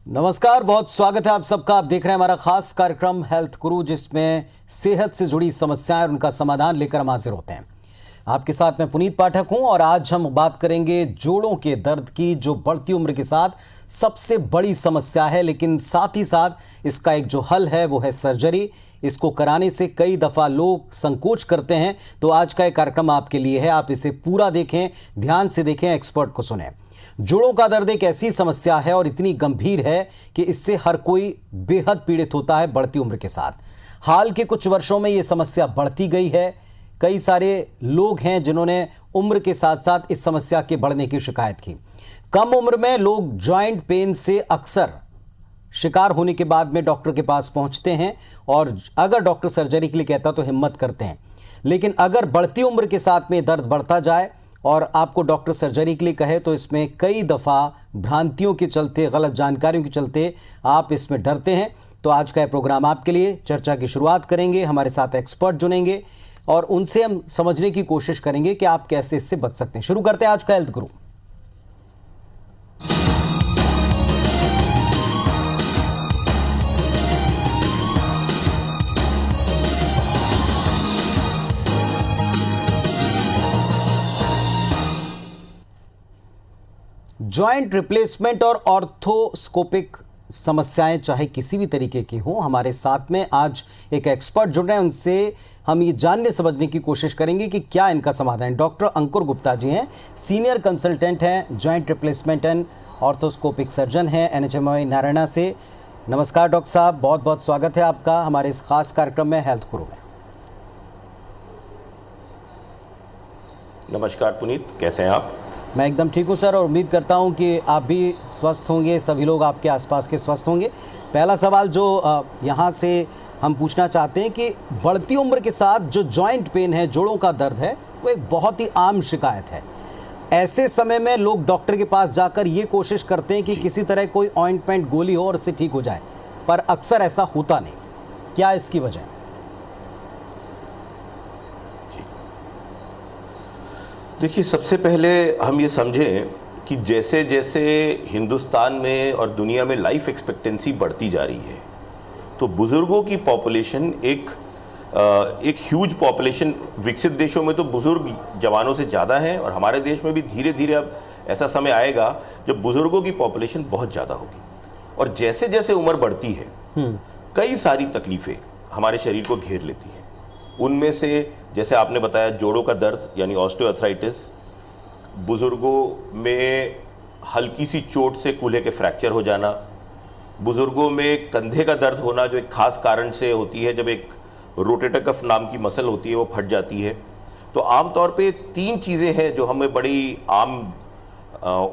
नमस्कार, बहुत स्वागत है आप सबका। आप देख रहे हैं हमारा खास कार्यक्रम हेल्थ गुरु, जिसमें सेहत से जुड़ी समस्याएं और उनका समाधान लेकर हम हाजिर होते हैं। आपके साथ मैं पुनीत पाठक हूं और आज हम बात करेंगे जोड़ों के दर्द की, जो बढ़ती उम्र के साथ सबसे बड़ी समस्या है। लेकिन साथ ही साथ इसका एक जो हल है वो है सर्जरी। इसको कराने से कई दफ़ा लोग संकोच करते हैं। तो आज का ये कार्यक्रम आपके लिए है, आप इसे पूरा देखें, ध्यान से देखें, एक्सपर्ट को सुनें। जोड़ों का दर्द एक ऐसी समस्या है और इतनी गंभीर है कि इससे हर कोई बेहद पीड़ित होता है बढ़ती उम्र के साथ। हाल के कुछ वर्षों में ये समस्या बढ़ती गई है। कई सारे लोग हैं जिन्होंने उम्र के साथ साथ इस समस्या के बढ़ने की शिकायत की। कम उम्र में लोग जॉइंट पेन से अक्सर शिकार होने के बाद में डॉक्टर के पास पहुंचते हैं और अगर डॉक्टर सर्जरी के लिए कहता तो हिम्मत करते हैं। लेकिन अगर बढ़ती उम्र के साथ में दर्द बढ़ता जाए और आपको डॉक्टर सर्जरी के लिए कहे तो इसमें कई दफ़ा भ्रांतियों के चलते, गलत जानकारियों के चलते आप इसमें डरते हैं। तो आज का यह प्रोग्राम आपके लिए। चर्चा की शुरुआत करेंगे, हमारे साथ एक्सपर्ट जुड़ेंगे और उनसे हम समझने की कोशिश करेंगे कि आप कैसे इससे बच सकते हैं। शुरू करते हैं आज का हेल्थ गुरु। जॉइंट रिप्लेसमेंट और ऑर्थोस्कोपिक समस्याएं चाहे किसी भी तरीके की हों, हमारे साथ में आज एक एक्सपर्ट जुड़ रहे हैं। उनसे हम ये जानने समझने की कोशिश करेंगे कि क्या इनका समाधान है। डॉक्टर अंकुर गुप्ता जी हैं, सीनियर कंसल्टेंट हैं, जॉइंट रिप्लेसमेंट एंड ऑर्थोस्कोपिक सर्जन हैं, NHMI नारायणा से। नमस्कार डॉक्टर साहब, बहुत बहुत स्वागत है आपका हमारे इस खास कार्यक्रम में हेल्थ गुरु में। नमस्कार पुनीत, कैसे हैं आप? मैं एकदम ठीक हूँ सर, और उम्मीद करता हूँ कि आप भी स्वस्थ होंगे, सभी लोग आपके आसपास के स्वस्थ होंगे। पहला सवाल जो यहाँ से हम पूछना चाहते हैं कि बढ़ती उम्र के साथ जो जॉइंट पेन है, जोड़ों का दर्द है, वो एक बहुत ही आम शिकायत है। ऐसे समय में लोग डॉक्टर के पास जाकर ये कोशिश करते हैं कि किसी तरह कोई ऑइंटमेंट, गोली हो और इससे ठीक हो जाए, पर अक्सर ऐसा होता नहीं। क्या इसकी वजह है? देखिए, सबसे पहले हम ये समझें कि जैसे जैसे हिंदुस्तान में और दुनिया में लाइफ एक्सपेक्टेंसी बढ़ती जा रही है, तो बुज़ुर्गों की पॉपुलेशन एक ह्यूज पॉपुलेशन, विकसित देशों में तो बुज़ुर्ग जवानों से ज़्यादा हैं और हमारे देश में भी धीरे धीरे अब ऐसा समय आएगा जब बुज़ुर्गों की पॉपुलेशन बहुत ज़्यादा होगी। और जैसे जैसे उम्र बढ़ती है, कई सारी तकलीफ़ें हमारे शरीर को घेर लेती हैं। उनमें से जैसे आपने बताया, जोड़ों का दर्द यानी ऑस्टियोआर्थराइटिस, बुज़ुर्गों में हल्की सी चोट से कूल्हे के फ्रैक्चर हो जाना, बुज़ुर्गों में कंधे का दर्द होना जो एक खास कारण से होती है, जब एक रोटेटर कफ नाम की मसल होती है वो फट जाती है। तो आमतौर पे 3 चीज़ें हैं जो हमें बड़ी आम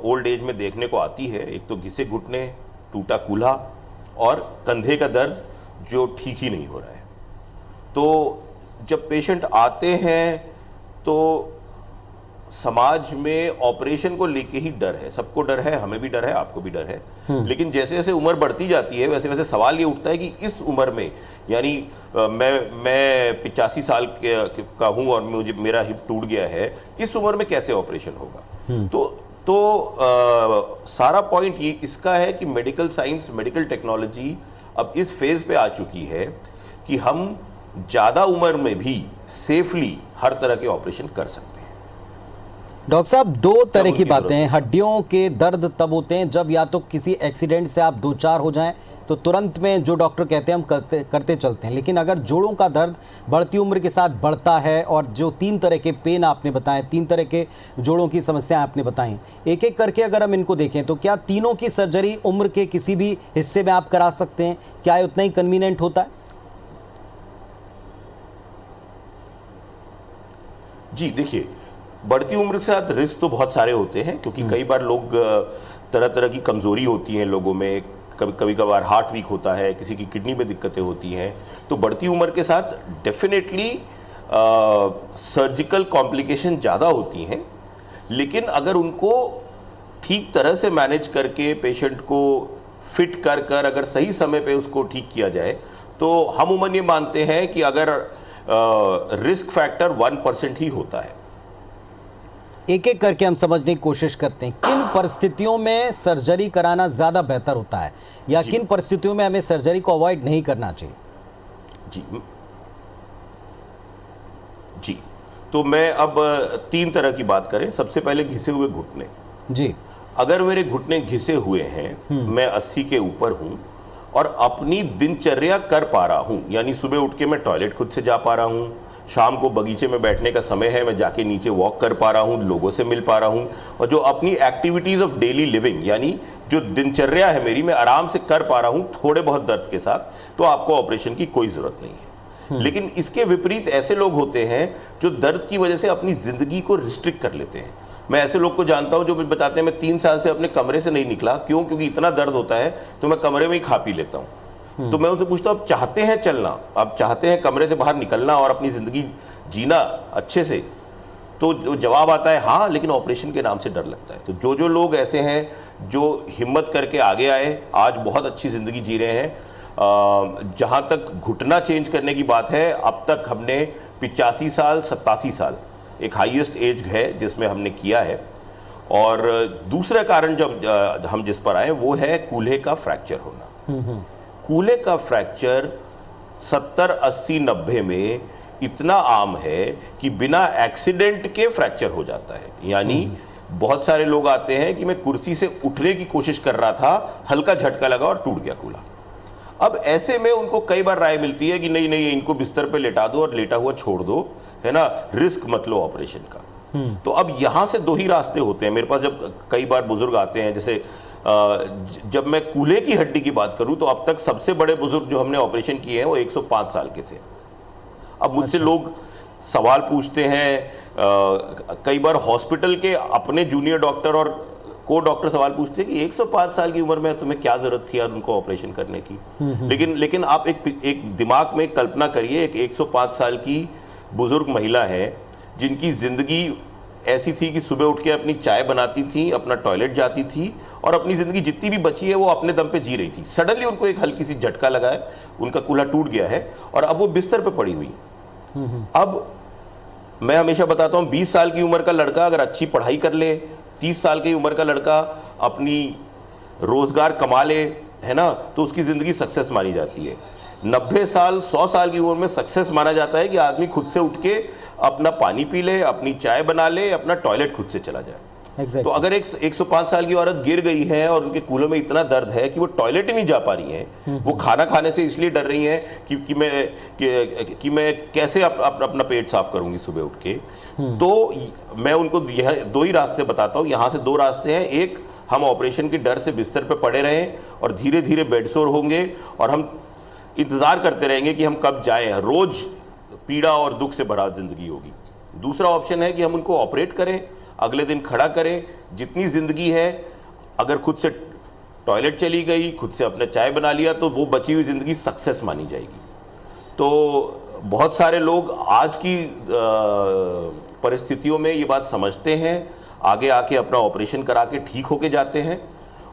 ओल्ड एज में देखने को आती है। एक तो घिसे घुटने, टूटा कूल्हा और कंधे का दर्द जो ठीक ही नहीं हो रहा है। तो जब पेशेंट आते हैं तो समाज में ऑपरेशन को लेके ही डर है, सबको डर है, हमें भी डर है, आपको भी डर है। लेकिन जैसे जैसे उम्र बढ़ती जाती है वैसे वैसे सवाल ये उठता है कि इस उम्र में, यानी मैं 85 साल का हूं और मेरा हिप टूट गया है, इस उम्र में कैसे ऑपरेशन होगा? तो सारा पॉइंट ये इसका है कि मेडिकल साइंस, मेडिकल टेक्नोलॉजी अब इस फेज पे आ चुकी है कि हम ज़्यादा उम्र में भी सेफली हर तरह के ऑपरेशन कर सकते हैं। डॉक्टर साहब, 2 तरह की बातें हैं। हड्डियों के दर्द तब होते हैं जब या तो किसी एक्सीडेंट से आप 2-4 हो जाएं तो तुरंत में जो डॉक्टर कहते हैं हम करते चलते हैं। लेकिन अगर जोड़ों का दर्द बढ़ती उम्र के साथ बढ़ता है और जो 3 तरह के पेन आपने बताए, 3 तरह के जोड़ों की समस्याएं आपने बताई, एक एक करके अगर हम इनको देखें तो क्या तीनों की सर्जरी उम्र के किसी भी हिस्से में आप करा सकते हैं? क्या उतना ही कन्वीनियंट होता है? जी देखिए, बढ़ती उम्र के साथ रिस्क तो बहुत सारे होते हैं, क्योंकि कई बार लोग तरह तरह की कमज़ोरी होती है लोगों में, कभी कभार हार्ट वीक होता है, किसी की किडनी में दिक्कतें होती हैं। तो बढ़ती उम्र के साथ डेफिनेटली सर्जिकल कॉम्प्लिकेशन ज़्यादा होती हैं। लेकिन अगर उनको ठीक तरह से मैनेज करके पेशेंट को फिट कर कर अगर सही समय पे उसको ठीक किया जाए, तो हम उम्र ये मानते हैं कि अगर रिस्क फैक्टर 1% ही होता है। एक एक करके हम समझने की कोशिश करते हैं। किन परिस्थितियों में सर्जरी कराना ज़्यादा बेहतर होता है या किन परिस्थितियों में हमें सर्जरी को अवॉइड नहीं करना चाहिए? जी, तो मैं अब 3 तरह की बात करें। सबसे पहले घिसे हुए घुटने। जी, अगर मेरे घुटने घिसे हुए हैं, मैं 80 के ऊपर हूं और अपनी दिनचर्या कर पा रहा हूं, यानी सुबह उठ के मैं टॉयलेट खुद से जा पा रहा हूं, शाम को बगीचे में बैठने का समय है, मैं जाके नीचे वॉक कर पा रहा हूं, लोगों से मिल पा रहा हूं, और जो अपनी एक्टिविटीज ऑफ डेली लिविंग यानी जो दिनचर्या है मेरी, मैं आराम से कर पा रहा हूं थोड़े बहुत दर्द के साथ, तो आपको ऑपरेशन की कोई जरूरत नहीं है। लेकिन इसके विपरीत ऐसे लोग होते हैं जो दर्द की वजह से अपनी जिंदगी को रिस्ट्रिक्ट कर लेते हैं। मैं ऐसे लोग को जानता हूं जो बताते हैं मैं 3 साल से अपने कमरे से नहीं निकला। क्यों? क्योंकि इतना दर्द होता है तो मैं कमरे में ही खा पी लेता हूं। तो मैं उनसे पूछता हूं, आप चाहते हैं चलना, आप चाहते हैं कमरे से बाहर निकलना और अपनी जिंदगी जीना अच्छे से? तो जवाब आता है हाँ, लेकिन ऑपरेशन के नाम से डर लगता है। तो जो लोग ऐसे हैं जो हिम्मत करके आगे आए, आज बहुत अच्छी जिंदगी जी रहे हैं। जहां तक घुटना चेंज करने की बात है, अब तक हमने 85 साल 87 साल एक हाईएस्ट एज है जिसमें हमने किया है। और दूसरा कारण जब हम जिस पर आए वो है कूल्हे का फ्रैक्चर होना। कूल्हे का फ्रैक्चर 70, 80, 90 में इतना आम है कि बिना एक्सीडेंट के फ्रैक्चर हो जाता है। यानी बहुत सारे लोग आते हैं कि मैं कुर्सी से उठने की कोशिश कर रहा था, हल्का झटका लगा और टूट गया कूल्हा। अब ऐसे में उनको कई बार राय मिलती है कि नहीं नहीं, इनको बिस्तर पे लेटा दो और लेटा हुआ छोड़ दो, है ना, रिस्क मत लो ऑपरेशन का। तो अब यहां से 2 ही रास्ते होते हैं मेरे पास। जब कई बार बुजुर्ग आते हैं, जैसे जब मैं कूल्हे की हड्डी की बात करूं तो अब तक सबसे बड़े बुजुर्ग जो हमने ऑपरेशन किए हैं वो 105 साल के थे। अब मुझसे लोग सवाल पूछते हैं, कई बार हॉस्पिटल के अपने जूनियर डॉक्टर और को डॉक्टर सवाल पूछते हैं कि 105 साल की उम्र में तुम्हें क्या जरूरत थी यार उनको ऑपरेशन करने की। लेकिन आप एक दिमाग में कल्पना करिए, एक 105 साल की बुजुर्ग महिला है जिनकी जिंदगी ऐसी थी कि सुबह उठ के अपनी चाय बनाती थी, अपना टॉयलेट जाती थी और अपनी जिंदगी जितनी भी बची है वो अपने दम पे जी रही थी। सडनली उनको एक हल्की सी झटका लगा है, उनका कूल्हा टूट गया है और अब वो बिस्तर पे पड़ी हुई है। अब मैं हमेशा बताता हूं, 20 साल की उम्र का लड़का अगर अच्छी पढ़ाई कर ले, 30 साल की उम्र का लड़का अपनी रोजगार कमा ले, है ना, तो उसकी जिंदगी सक्सेस मानी जाती है। 90 साल 100 साल की उम्र में सक्सेस माना जाता है कि आदमी खुद से उठ के अपना पानी पी ले, अपनी चाय बना ले, अपना टॉयलेट खुद से चला जाए। तो अगर एक 105 साल की औरत गिर गई है और उनके कूल्हे में इतना दर्द है कि वो टॉयलेट ही नहीं जा पा रही हैं, वो खाना खाने से इसलिए डर रही हैं कि मैं कैसे अपना पेट साफ करूंगी सुबह उठ के, तो मैं उनको 2 ही रास्ते बताता हूं। यहां से 2 रास्ते हैं। एक, हम ऑपरेशन के डर से बिस्तर पे पड़े रहें और धीरे धीरे बेडसोर होंगे और हम इंतजार करते रहेंगे कि हम कब जाएं, रोज पीड़ा और दुख से भरा जिंदगी होगी। दूसरा ऑप्शन है कि हम उनको ऑपरेट करें, अगले दिन खड़ा करें, जितनी जिंदगी है, अगर खुद से टॉयलेट चली गई, खुद से अपना चाय बना लिया, तो वो बची हुई जिंदगी सक्सेस मानी जाएगी। तो बहुत सारे लोग आज की परिस्थितियों में ये बात समझते हैं, आगे आके अपना ऑपरेशन करा के ठीक होके जाते हैं।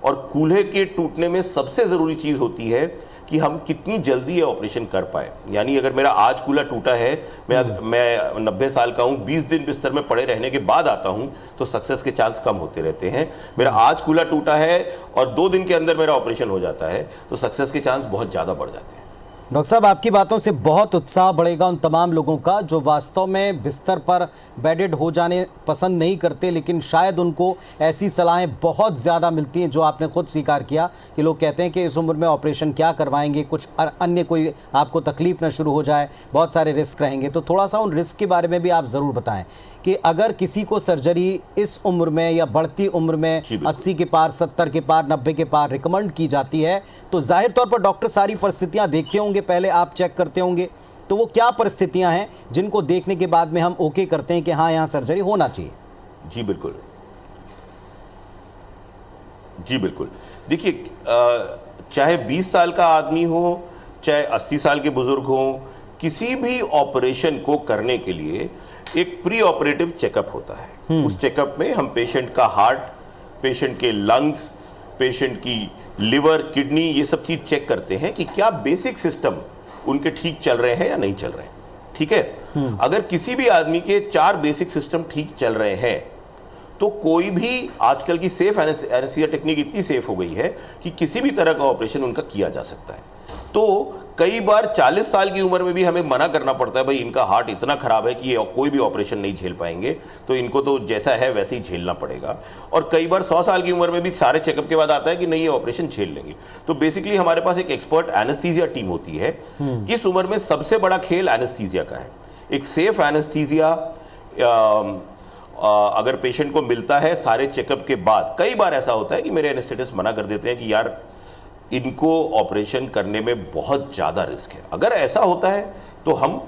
और कूल्हे के टूटने में सबसे ज़रूरी चीज़ होती है कि हम कितनी जल्दी ये ऑपरेशन कर पाए। यानी अगर मेरा आज कूल्हा टूटा है, मैं 90 साल का हूँ, 20 दिन बिस्तर में पड़े रहने के बाद आता हूँ, तो सक्सेस के चांस कम होते रहते हैं। मेरा आज कूल्हा टूटा है और 2 दिन के अंदर मेरा ऑपरेशन हो जाता है, तो सक्सेस के चांस बहुत ज़्यादा बढ़ जाते हैं। डॉक्टर साहब, आपकी बातों से बहुत उत्साह बढ़ेगा उन तमाम लोगों का जो वास्तव में बिस्तर पर बेडेड हो जाने पसंद नहीं करते, लेकिन शायद उनको ऐसी सलाहें बहुत ज़्यादा मिलती हैं जो आपने खुद स्वीकार किया कि लोग कहते हैं कि इस उम्र में ऑपरेशन क्या करवाएंगे, कुछ अन्य कोई आपको तकलीफ न शुरू हो जाए, बहुत सारे रिस्क रहेंगे। तो थोड़ा सा उन रिस्क के बारे में भी आप ज़रूर बताएं कि अगर किसी को सर्जरी इस उम्र में या बढ़ती उम्र में 80 के पार, 70 के पार, 90 के पार रिकमेंड की जाती है, तो जाहिर तौर पर डॉक्टर सारी परिस्थितियां देखते होंगे, पहले आप चेक करते होंगे, तो वो क्या परिस्थितियां हैं जिनको देखने के बाद में हम ओके करते हैं कि हाँ यहाँ सर्जरी होना चाहिए? जी बिल्कुल, जी बिल्कुल। देखिए, चाहे 20 साल का आदमी हो, चाहे 80 साल के बुजुर्ग हो, किसी भी ऑपरेशन को करने के लिए एक प्री ऑपरेटिव चेकअप होता है। उस चेकअप में हम पेशेंट का हार्ट, पेशेंट के लंग्स, पेशेंट की लिवर, किडनी, ये सब चीज चेक करते हैं कि क्या बेसिक सिस्टम उनके ठीक चल रहे हैं या नहीं चल रहे हैं। ठीक है, अगर किसी भी आदमी के 4 बेसिक सिस्टम ठीक चल रहे हैं तो कोई भी आजकल की सेफ एनेस्थीसिया टेक्निक इतनी सेफ हो गई है कि किसी भी तरह का ऑपरेशन उनका किया जा सकता है। तो कई बार 40 साल की उम्र में भी हमें मना करना पड़ता है, भाई इनका हार्ट इतना खराब है कि ये कोई भी ऑपरेशन नहीं झेल पाएंगे, तो इनको तो जैसा है वैसे ही झेलना पड़ेगा। और कई बार 100 साल की उम्र में भी सारे चेकअप के बाद आता है कि नहीं, ये ऑपरेशन झेल लेंगे। तो बेसिकली हमारे पास एक एक्सपर्ट एनेस्थीसिया टीम होती है। इस उम्र में सबसे बड़ा खेल एनेस्थीसिया का है। एक सेफ एनेस्थीसिया अगर पेशेंट को मिलता है सारे चेकअप के बाद, कई बार ऐसा होता है कि मेरे एनेस्थेटिस्ट मना कर देते हैं कि यार इनको ऑपरेशन करने में बहुत ज़्यादा रिस्क है। अगर ऐसा होता है तो हम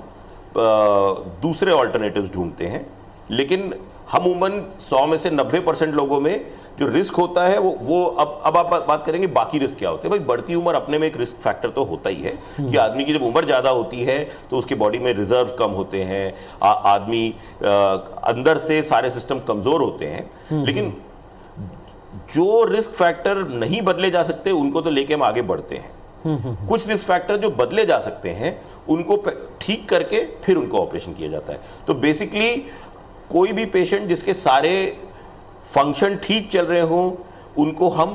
दूसरे ऑल्टरनेटिव्स ढूंढते हैं, लेकिन हम उमूमन 100 में से 90% लोगों में जो रिस्क होता है वो अब आप बात करेंगे बाकी रिस्क क्या होते हैं। भाई बढ़ती उम्र अपने में एक रिस्क फैक्टर तो होता ही है कि आदमी की जब उम्र ज़्यादा होती है तो उसकी बॉडी में रिजर्व कम होते हैं, आदमी अंदर से सारे सिस्टम कमज़ोर होते हैं। लेकिन जो रिस्क फैक्टर नहीं बदले जा सकते उनको तो लेके हम आगे बढ़ते हैं। कुछ रिस्क फैक्टर जो बदले जा सकते हैं उनको ठीक करके फिर उनको ऑपरेशन किया जाता है। तो बेसिकली कोई भी पेशेंट जिसके सारे फंक्शन ठीक चल रहे हों उनको हम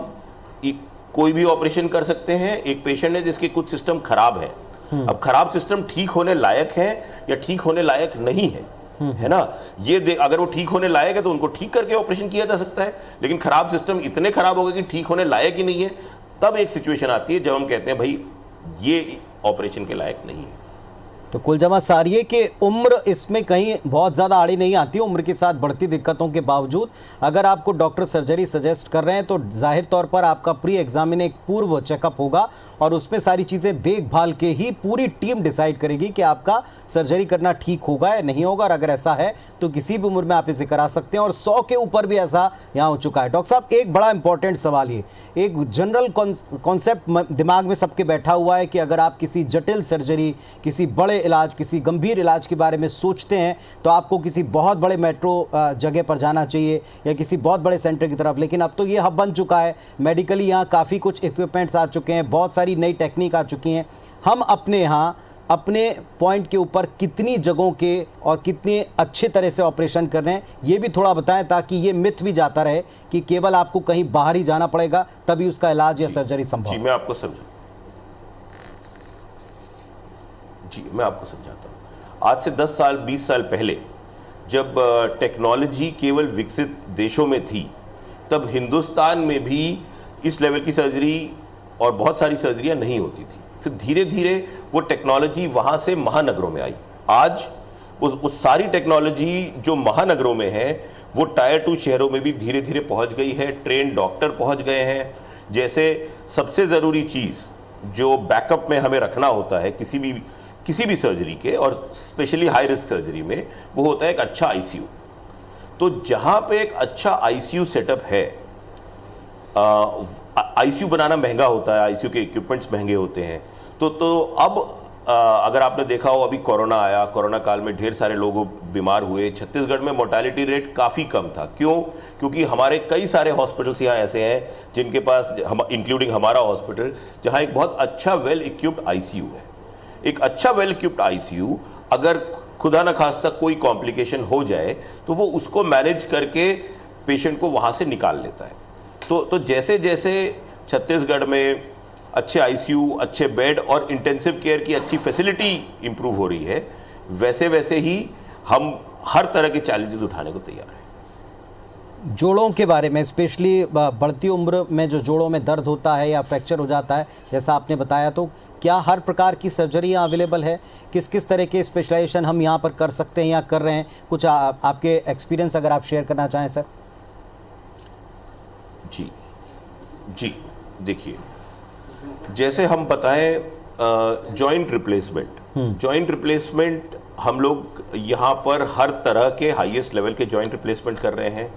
कोई भी ऑपरेशन कर सकते हैं। एक पेशेंट है जिसके कुछ सिस्टम खराब है, अब खराब सिस्टम ठीक होने लायक है या ठीक होने लायक नहीं है ना, ये अगर वो ठीक होने लायक है तो उनको ठीक करके ऑपरेशन किया जा सकता है। लेकिन खराब सिस्टम इतने खराब हो गए कि ठीक होने लायक ही नहीं है, तब एक सिचुएशन आती है जब हम कहते हैं भाई ये ऑपरेशन के लायक नहीं है। तो कुल जमा सारिये कि उम्र इसमें कहीं बहुत ज़्यादा आड़ी नहीं आती। उम्र के साथ बढ़ती दिक्कतों के बावजूद अगर आपको डॉक्टर सर्जरी सजेस्ट कर रहे हैं तो जाहिर तौर पर आपका प्री एग्जामिन एक पूर्व चेकअप होगा और उसमें सारी चीज़ें देखभाल के ही पूरी टीम डिसाइड करेगी कि आपका सर्जरी करना ठीक होगा या नहीं होगा। और अगर ऐसा है तो किसी भी उम्र में आप इसे करा सकते हैं और 100 के ऊपर भी ऐसा यहाँ हो चुका है। डॉक्टर साहब, एक बड़ा इंपॉर्टेंट सवाल ये, एक जनरल कॉन्सेप्ट दिमाग में सबके बैठा हुआ है कि अगर आप किसी जटिल सर्जरी, किसी बड़े इलाज, किसी गंभीर इलाज के बारे में सोचते हैं तो आपको किसी बहुत बड़े मेट्रो जगह पर जाना चाहिए या किसी बहुत बड़े सेंटर की तरफ। लेकिन अब तो ये हब बन चुका है, मेडिकली यहाँ काफ़ी कुछ इक्विपमेंट्स आ चुके हैं, बहुत सारी नई टेक्निक आ चुकी हैं। हम अपने यहाँ अपने पॉइंट के ऊपर कितनी जगहों के और कितने अच्छे तरह से ऑपरेशन कर रहे हैं ये भी थोड़ा बताएं, ताकि ये मिथ भी जाता रहे कि केवल आपको कहीं बाहर ही जाना पड़ेगा तभी उसका इलाज या सर्जरी संभव। जी मैं आपको समझाता हूँ। आज से 10 साल 20 साल पहले जब टेक्नोलॉजी केवल विकसित देशों में थी, तब हिंदुस्तान में भी इस लेवल की सर्जरी और बहुत सारी सर्जरियां नहीं होती थी। फिर धीरे धीरे वो टेक्नोलॉजी वहाँ से महानगरों में आई। आज उस सारी टेक्नोलॉजी जो महानगरों में है वो टायर 2 शहरों में भी धीरे धीरे पहुँच गई है। ट्रेन डॉक्टर पहुँच गए हैं। जैसे सबसे ज़रूरी चीज़ जो बैकअप में हमें रखना होता है किसी भी सर्जरी के, और स्पेशली हाई रिस्क सर्जरी में, वो होता है एक अच्छा आईसीयू। तो जहाँ पे एक अच्छा आईसीयू सेटअप है, आईसीयू बनाना महंगा होता है, आईसीयू के इक्विपमेंट्स महंगे होते हैं। तो अब अगर आपने देखा हो, अभी कोरोना आया, कोरोना काल में ढेर सारे लोग बीमार हुए। छत्तीसगढ़ में मोर्टालिटी रेट काफ़ी कम था। क्यों? क्योंकि हमारे कई सारे हॉस्पिटल्स यहाँ ऐसे हैं जिनके पास, इंक्लूडिंग हमारा हॉस्पिटल, जहाँ एक बहुत अच्छा वेल इक्विप्ड आईसीयू है। एक अच्छा वेल इक्विप्ड आईसीयू अगर खुदा न खास्ता कोई कॉम्प्लिकेशन हो जाए तो वो उसको मैनेज करके पेशेंट को वहाँ से निकाल लेता है। तो जैसे जैसे छत्तीसगढ़ में अच्छे आईसीयू, अच्छे बेड और इंटेंसिव केयर की अच्छी फैसिलिटी इंप्रूव हो रही है, वैसे वैसे ही हम हर तरह के चैलेंजेस उठाने को तैयार हैं। जोड़ों के बारे में, स्पेशली बढ़ती उम्र में जो जोड़ों में दर्द होता है या फ्रैक्चर हो जाता है, जैसा आपने बताया, तो क्या हर प्रकार की सर्जरी यहाँ अवेलेबल है? किस किस तरह के स्पेशलाइजेशन हम यहाँ पर कर सकते हैं या कर रहे हैं? कुछ आपके एक्सपीरियंस अगर आप शेयर करना चाहें सर। जी देखिए, जैसे हम बताएं जॉइंट रिप्लेसमेंट हम लोग यहाँ पर हर तरह के हाईएस्ट लेवल के जॉइंट रिप्लेसमेंट कर रहे हैं।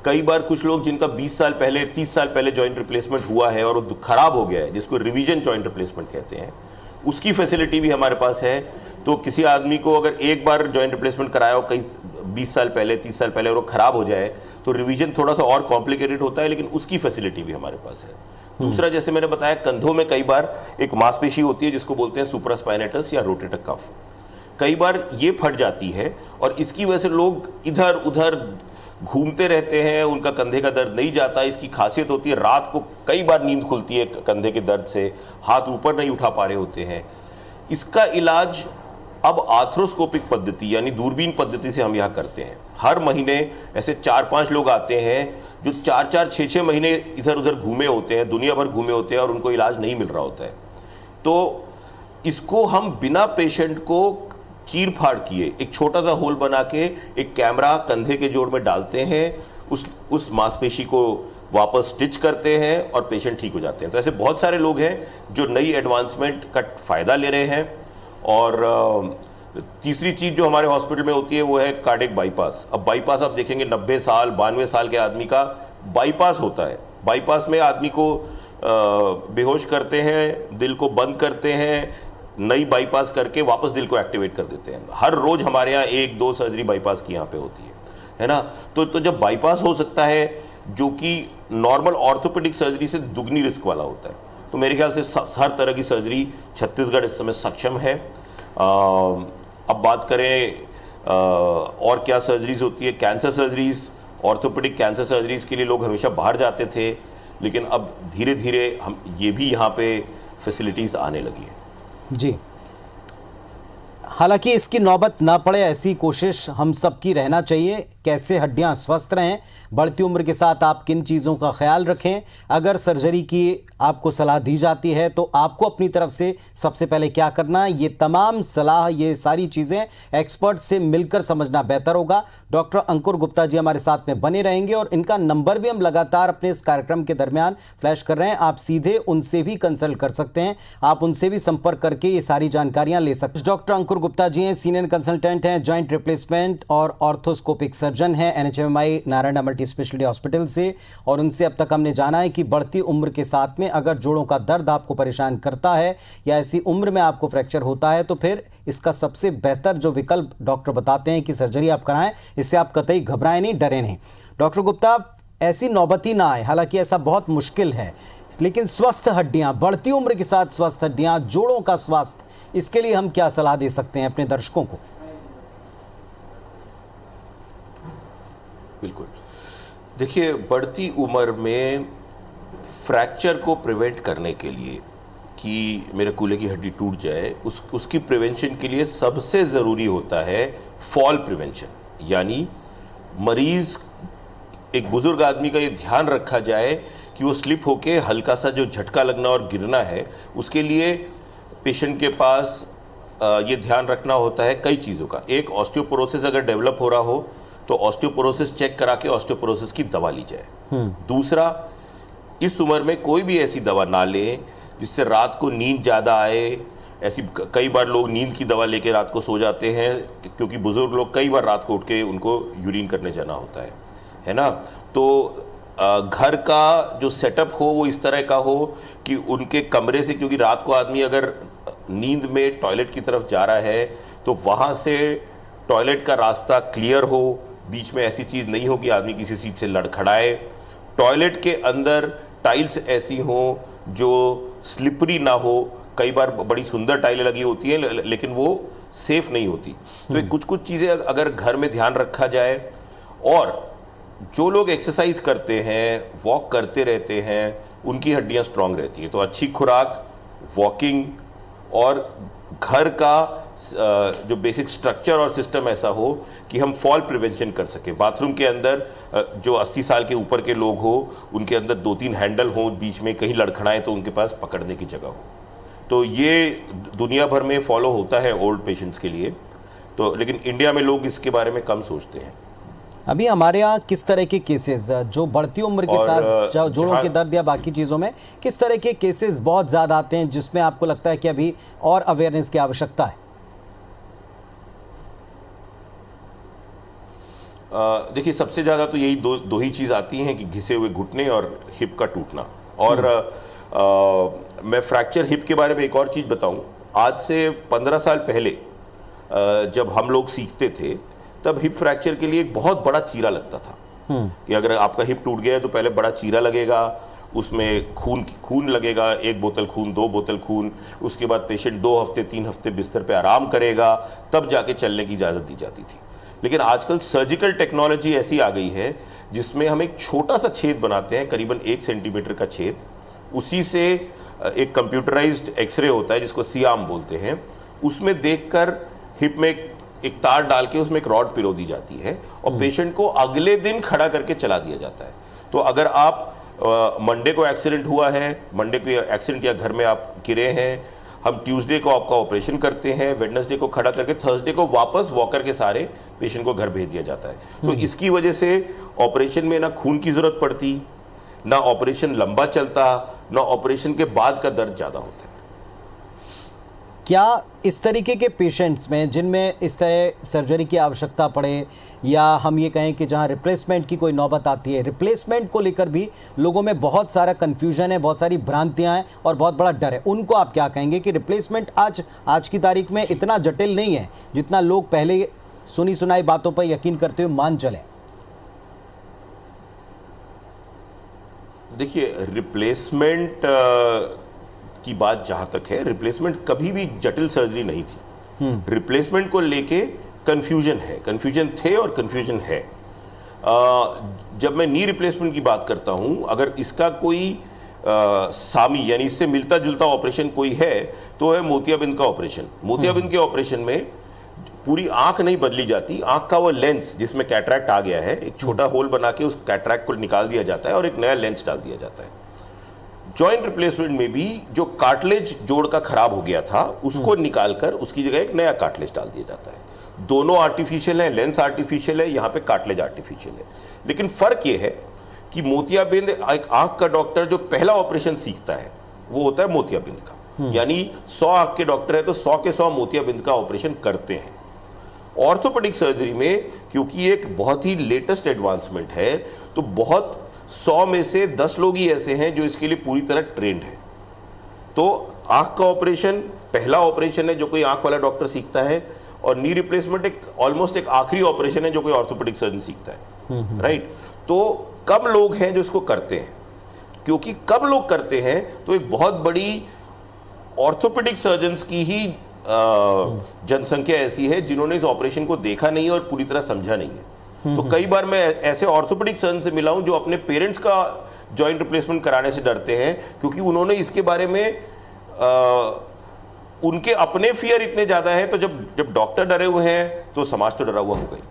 कई बार कुछ लोग जिनका 20 साल पहले 30 साल पहले जॉइंट रिप्लेसमेंट हुआ है और वो खराब हो गया है, जिसको रिवीजन जॉइंट रिप्लेसमेंट कहते हैं, उसकी फैसिलिटी भी हमारे पास है। तो किसी आदमी को अगर एक बार जॉइंट रिप्लेसमेंट कराया हो कई 20 साल पहले 30 साल पहले और वो खराब हो जाए तो रिवीजन थोड़ा सा और कॉम्प्लिकेटेड होता है, लेकिन उसकी फैसिलिटी भी हमारे पास है। दूसरा, जैसे मैंने बताया, कंधों में कई बार एक मांसपेशी होती है जिसको बोलते हैं सुप्रास्पाइनेटस या रोटेटर कफ। कई बार ये फट जाती है और इसकी वजह से लोग इधर उधर घूमते रहते हैं, उनका कंधे का दर्द नहीं जाता। इसकी खासियत होती है रात को कई बार नींद खुलती है कंधे के दर्द से, हाथ ऊपर नहीं उठा पा रहे होते हैं। इसका इलाज अब आर्थ्रोस्कोपिक पद्धति यानी दूरबीन पद्धति से हम यहाँ करते हैं। हर महीने ऐसे 4-5 लोग आते हैं जो 4-4, 6-6 महीने इधर उधर घूमे होते हैं, दुनिया भर घूमे होते हैं और उनको इलाज नहीं मिल रहा होता है। तो इसको हम बिना पेशेंट को चीर फाड़ किए एक छोटा सा होल बना के एक कैमरा कंधे के जोड़ में डालते हैं, उस मांसपेशी को वापस स्टिच करते हैं और पेशेंट ठीक हो जाते हैं। तो ऐसे बहुत सारे लोग हैं जो नई एडवांसमेंट का फ़ायदा ले रहे हैं। और तीसरी चीज़ जो हमारे हॉस्पिटल में होती है वो है कार्डियक बाईपास। अब बाईपास आप देखेंगे 90 साल 92 साल के आदमी का बाईपास होता है। बाईपास में आदमी को बेहोश करते हैं, दिल को बंद करते हैं, नई बाईपास करके वापस दिल को एक्टिवेट कर देते हैं। हर रोज हमारे यहाँ 1-2 सर्जरी बाईपास की यहाँ पे होती है ना। तो जब बाईपास हो सकता है जो कि नॉर्मल ऑर्थोपेडिक सर्जरी से दुगनी रिस्क वाला होता है, तो मेरे ख्याल से हर तरह की सर्जरी छत्तीसगढ़ इस समय सक्षम है। अब बात करें और क्या सर्जरीज होती है, cancer surgeries, orthopaedic cancer surgeries के लिए लोग हमेशा बाहर जाते थे, लेकिन अब धीरे धीरे हम ये भी यहाँ पे फैसिलिटीज़ आने लगी है। जी, हालांकि इसकी नौबत ना पड़े ऐसी कोशिश हम सब की रहना चाहिए। कैसे हड्डियां स्वस्थ रहें, बढ़ती उम्र के साथ आप किन चीज़ों का ख्याल रखें, अगर सर्जरी की आपको सलाह दी जाती है तो आपको अपनी तरफ से सबसे पहले क्या करना है, ये तमाम सलाह, ये सारी चीज़ें एक्सपर्ट से मिलकर समझना बेहतर होगा। डॉक्टर अंकुर गुप्ता जी हमारे साथ में बने रहेंगे और इनका नंबर भी हम लगातार अपने इस कार्यक्रम के दरमियान फ्लैश कर रहे हैं। आप सीधे उनसे भी कंसल्ट कर सकते हैं, आप उनसे भी संपर्क करके ये सारी जानकारियां ले सकते हैं। डॉक्टर अंकुर गुप्ता जी हैं, सीनियर कंसल्टेंट हैं, जॉइंट रिप्लेसमेंट और ऑर्थोस्कोपिक सर्जन हैं NHMI Narayan multi speciality hospital से। और उनसे अब तक हमने जाना है कि बढ़ती उम्र के साथ में अगर जोड़ों का दर्द आपको परेशान करता है या ऐसी उम्र में आपको फ्रैक्चर होता है तो फिर इसका सबसे बेहतर जो विकल्प डॉक्टर बताते हैं कि सर्जरी आप कराएं। इससे आप कतई घबराएं नहीं, डरें नहीं। डॉक्टर गुप्ता, ऐसी नौबत ही ना आए, हालांकि ऐसा बहुत मुश्किल है, लेकिन स्वस्थ हड्डियां, बढ़ती उम्र के साथ स्वस्थ हड्डियां, जोड़ों का स्वास्थ्य, इसके लिए हम क्या सलाह दे सकते हैं अपने दर्शकों को? बिल्कुल, देखिए, बढ़ती उम्र में फ्रैक्चर को प्रिवेंट करने के लिए कि मेरे कूल्हे की हड्डी टूट जाए, उसकी प्रिवेंशन के लिए सबसे ज़रूरी होता है फॉल प्रिवेंशन। यानी मरीज़, एक बुज़ुर्ग आदमी का ये ध्यान रखा जाए कि वो स्लिप होके हल्का सा जो झटका लगना और गिरना है, उसके लिए पेशेंट के पास ये ध्यान रखना होता है कई चीज़ों का। एक, ऑस्टियोपोरोसिस अगर डेवलप हो रहा हो तो ऑस्टियोपोरोसिस चेक करा के ऑस्टियोपोरोसिस की दवा ली जाए। दूसरा, इस उम्र में कोई भी ऐसी दवा ना लें जिससे रात को नींद ज़्यादा आए। ऐसी कई बार लोग नींद की दवा लेके रात को सो जाते हैं, क्योंकि बुज़ुर्ग लोग कई बार रात को उठ के उनको यूरिन करने जाना होता है ना। तो घर का जो सेटअप हो वो इस तरह का हो कि उनके कमरे से, क्योंकि रात को आदमी अगर नींद में टॉयलेट की तरफ जा रहा है तो वहाँ से टॉयलेट का रास्ता क्लियर हो, बीच में ऐसी चीज़ नहीं हो कि आदमी किसी चीज़ से लड़खड़ाए। टॉयलेट के अंदर टाइल्स ऐसी हों जो स्लिपरी ना हो। कई बार बड़ी सुंदर टाइलें लगी होती हैं लेकिन वो सेफ नहीं होती। तो कुछ कुछ चीज़ें अगर घर में ध्यान रखा जाए, और जो लोग एक्सरसाइज करते हैं, वॉक करते रहते हैं, उनकी हड्डियां स्ट्रांग रहती हैं। तो अच्छी खुराक, वॉकिंग और घर का जो बेसिक स्ट्रक्चर और सिस्टम ऐसा हो कि हम फॉल प्रिवेंशन कर सकें। बाथरूम के अंदर जो 80 साल के ऊपर के लोग हो, उनके अंदर 2-3 हैंडल हों, बीच में कहीं लड़खड़ाएं तो उनके पास पकड़ने की जगह हो। तो ये दुनिया भर में फॉलो होता है ओल्ड पेशेंट्स के लिए, तो लेकिन इंडिया में लोग इसके बारे में कम सोचते हैं। अभी हमारे यहाँ किस तरह के केसेस जो बढ़ती उम्र के साथ जोड़ों के दर्द या बाकी चीज़ों में किस तरह के केसेस बहुत ज़्यादा आते हैं जिसमें आपको लगता है कि अभी और अवेयरनेस की आवश्यकता है? देखिए, सबसे ज़्यादा तो यही दो ही चीज़ आती हैं कि घिसे हुए घुटने और हिप का टूटना। और मैं फ्रैक्चर हिप के बारे में एक और चीज़ बताऊं। आज से 15 साल पहले जब हम लोग सीखते थे तब हिप फ्रैक्चर के लिए एक बहुत बड़ा चीरा लगता था कि अगर आपका हिप टूट गया है तो पहले बड़ा चीरा लगेगा, उसमें खून लगेगा, 1 बोतल खून, 2 बोतल खून, उसके बाद पेशेंट 2 हफ्ते 3 हफ्ते बिस्तर पे आराम करेगा, तब जाके चलने की इजाज़त दी जाती थी। लेकिन आजकल सर्जिकल टेक्नोलॉजी ऐसी आ गई है जिसमें हम एक छोटा सा छेद बनाते हैं, करीबन 1 सेंटीमीटर का छेद, उसी से एक कंप्यूटराइज्ड एक्सरे होता है जिसको सियाम बोलते हैं, उसमें देखकर हिप में एक तार डाल के उसमें एक रॉड पिरो दी जाती है और पेशेंट को अगले दिन खड़ा करके चला दिया जाता है। तो अगर आप मंडे को एक्सीडेंट हुआ है, मंडे को एक्सीडेंट या घर में आप गिरे हैं, हम ट्यूसडे को आपका ऑपरेशन करते हैं, वेडनेसडे को खड़ा करके थर्सडे को वापस वॉकर के सारे पेशेंट को घर भेज दिया जाता है। तो इसकी वजह से ऑपरेशन में ना खून की जरूरत पड़ती, ना ऑपरेशन लंबा चलता, ना ऑपरेशन के बाद का दर्द ज़्यादा होता है। क्या इस तरीके के पेशेंट्स में जिनमें इस तरह सर्जरी की आवश्यकता पड़े, या हम ये कहें कि जहां रिप्लेसमेंट की कोई नौबत आती है, रिप्लेसमेंट को लेकर भी लोगों में बहुत सारा कन्फ्यूजन है, बहुत सारी भ्रांतियां हैं और बहुत बड़ा डर है, उनको आप क्या कहेंगे कि रिप्लेसमेंट आज की तारीख में इतना जटिल नहीं है जितना लोग पहले सुनी सुनाई बातों पर यकीन करते हुए मान चलें? देखिए, रिप्लेसमेंट की बात जहां तक है, रिप्लेसमेंट कभी भी जटिल सर्जरी नहीं थी। रिप्लेसमेंट को लेके कंफ्यूजन है, कंफ्यूजन थे और कंफ्यूजन है। जब मैं नी रिप्लेसमेंट की बात करता हूं, अगर इसका कोई सामी यानी इससे मिलता जुलता ऑपरेशन कोई है तो है मोतियाबिंद का ऑपरेशन। मोतियाबिंद के ऑपरेशन में पूरी आंख नहीं बदली जाती, आंख का वो लेंस जिसमें कैटरैक्ट आ गया है, एक छोटा होल बना के उस कैटरैक्ट को निकाल दिया जाता है और एक नया लेंस डाल दिया जाता है। जॉइंट रिप्लेसमेंट में भी जो कार्टिलेज जोड़ का खराब हो गया था उसको निकालकर उसकी जगह एक नया कार्टिलेज डाल दिया जाता है। दोनों आर्टिफिशियल है, लेंस आर्टिफिशियल है, यहाँ पे कार्टिलेज आर्टिफिशियल है। लेकिन फर्क ये है कि मोतियाबिंद, एक आंख का डॉक्टर जो पहला ऑपरेशन सीखता है वो होता है मोतियाबिंद का, यानी 100 आंख के डॉक्टर है तो 100 के 100 मोतियाबिंद का ऑपरेशन करते हैं। ऑर्थोपेडिक सर्जरी में क्योंकि एक बहुत ही लेटेस्ट एडवांसमेंट है तो बहुत 100 में से 10 लोग ही ऐसे हैं जो इसके लिए पूरी तरह ट्रेंड है। तो आंख का ऑपरेशन पहला ऑपरेशन है जो कोई आंख वाला डॉक्टर सीखता है, और नी रिप्लेसमेंट एक ऑलमोस्ट एक आखिरी ऑपरेशन है जो कोई ऑर्थोपेडिक सर्जन सीखता है। राइट? तो कम लोग हैं जो इसको करते हैं, क्योंकि कम लोग करते हैं तो एक बहुत बड़ी ऑर्थोपेडिक सर्जन्स की ही जनसंख्या ऐसी है जिन्होंने इस ऑपरेशन को देखा नहीं और पूरी तरह समझा नहीं है। तो कई बार मैं ऐसे ऑर्थोपेडिक सर्जन से मिला हूं जो अपने पेरेंट्स का जॉइंट रिप्लेसमेंट कराने से डरते हैं, क्योंकि उन्होंने इसके बारे में उनके अपने फियर इतने ज्यादा है, तो जब डॉक्टर डरे हुए हैं तो समाज तो डरा हुआ हो गई।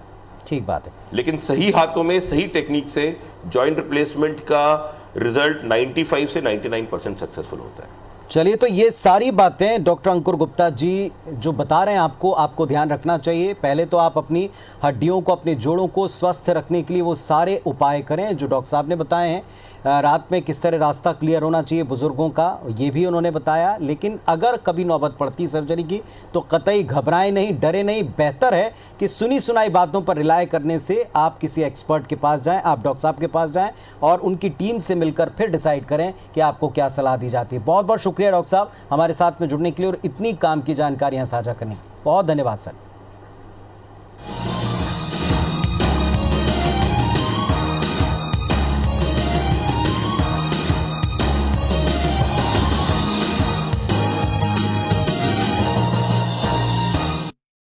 ठीक बात है। लेकिन सही हाथों में सही टेक्निक से जॉइंट रिप्लेसमेंट का रिजल्ट 95 से 99% सक्सेसफुल होता है। चलिए, तो ये सारी बातें डॉक्टर अंकुर गुप्ता जी जो बता रहे हैं आपको ध्यान रखना चाहिए। पहले तो आप अपनी हड्डियों को, अपने जोड़ों को स्वस्थ रखने के लिए वो सारे उपाय करें जो डॉक्टर साहब ने बताए हैं। रात में किस तरह रास्ता क्लियर होना चाहिए बुजुर्गों का, ये भी उन्होंने बताया। लेकिन अगर कभी नौबत पड़ती सर्जरी की तो कतई घबराएं नहीं, डरे नहीं। बेहतर है कि सुनी सुनाई बातों पर रिलाय करने से आप किसी एक्सपर्ट के पास जाएं, आप डॉक्टर साहब के पास जाएं और उनकी टीम से मिलकर फिर डिसाइड करें कि आपको क्या सलाह दी जाती है। बहुत बहुत शुक्रिया डॉक्टर साहब हमारे साथ में जुड़ने के लिए और इतनी काम की जानकारियाँ साझा करने। बहुत धन्यवाद सर।